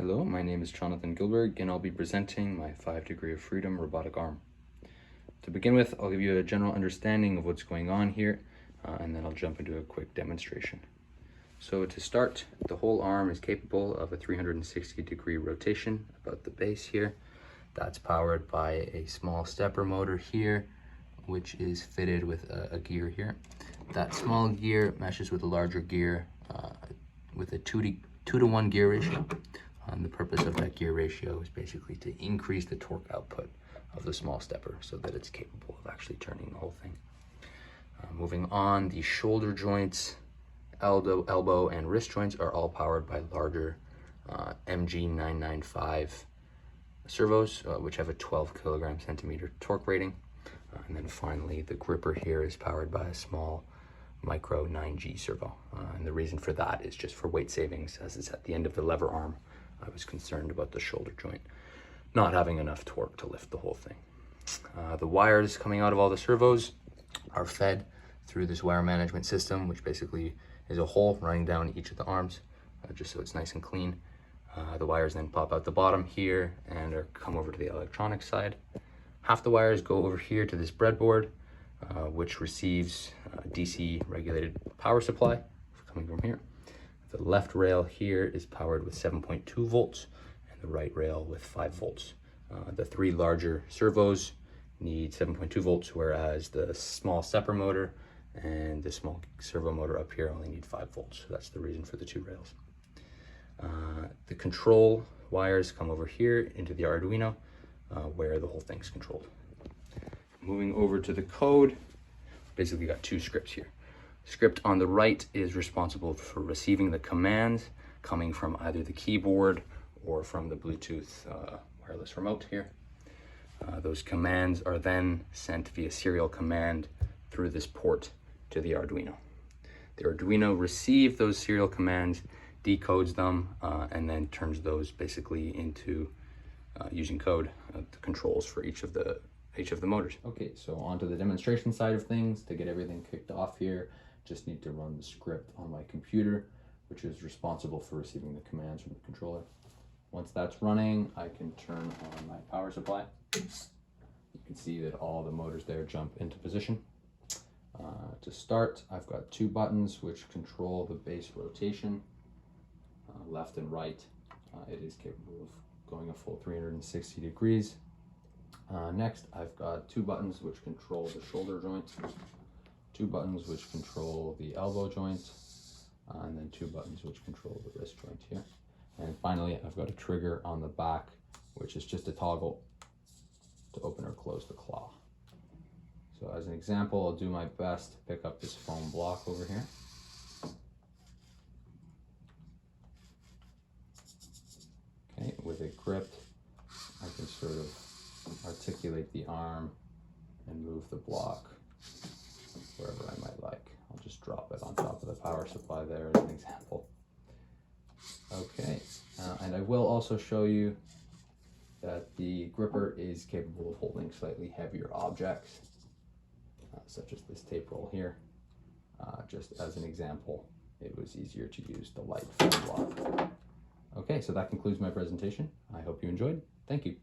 Hello, my name is Jonathan Gilberg, and I'll be presenting my 5 degree of freedom robotic arm. To begin with, I'll give you a general understanding of what's going on here, and then I'll jump into a quick demonstration. So to start, the whole arm is capable of a 360 degree rotation about the base here. That's powered by a small stepper motor here, which is fitted with a gear here. That small gear meshes with a larger gear with a 2 to 1 gear ratio. The purpose of that gear ratio is basically to increase the torque output of the small stepper so that it's capable of actually turning the whole thing. Moving on, the shoulder joints, elbow and wrist joints are all powered by larger MG995 servos, which have a 12 kg/cm torque rating. And then finally, the gripper here is powered by a small micro 9G servo. And the reason for that is just for weight savings, as it's at the end of the lever arm. I was concerned about the shoulder joint not having enough torque to lift the whole thing. The wires coming out of all the servos are fed through this wire management system, which basically is a hole running down each of the arms, just so it's nice and clean. The wires then pop out the bottom here and come over to the electronic side. Half the wires go over here to this breadboard, which receives DC regulated power supply coming from here. The left rail here is powered with 7.2 volts and the right rail with 5 volts. The 3 larger servos need 7.2 volts, whereas the small stepper motor and the small servo motor up here only need 5 volts. So that's the reason for the 2 rails. The control wires come over here into the Arduino, where the whole thing's controlled. Moving over to the code, basically got 2 scripts here. Script on the right is responsible for receiving the commands coming from either the keyboard or from the Bluetooth wireless remote here. Those commands are then sent via serial command through this port to the Arduino. The Arduino receives those serial commands, decodes them, and then turns those basically into, using code, the controls for each of the motors. Okay, so on to the demonstration side of things. To get everything kicked off here, just need to run the script on my computer, which is responsible for receiving the commands from the controller. Once that's running, I can turn on my power supply. You can see that all the motors there jump into position. To start, I've got 2 buttons which control the base rotation, left and right. It is capable of going a full 360 degrees. Next, I've got 2 buttons which control the shoulder joints, 2 buttons which control the elbow joints, and then 2 buttons which control the wrist joint here. And finally, I've got a trigger on the back, which is just a toggle to open or close the claw. So as an example, I'll do my best to pick up this foam block over here. Okay, with it gripped, I can sort of articulate the arm and move the block wherever I might like. I'll just drop it on top of the power supply there as an example. Okay, and I will also show you that the gripper is capable of holding slightly heavier objects, such as this tape roll here. Just as an example, it was easier to use the light foam block. Okay, so that concludes my presentation. I hope you enjoyed. Thank you.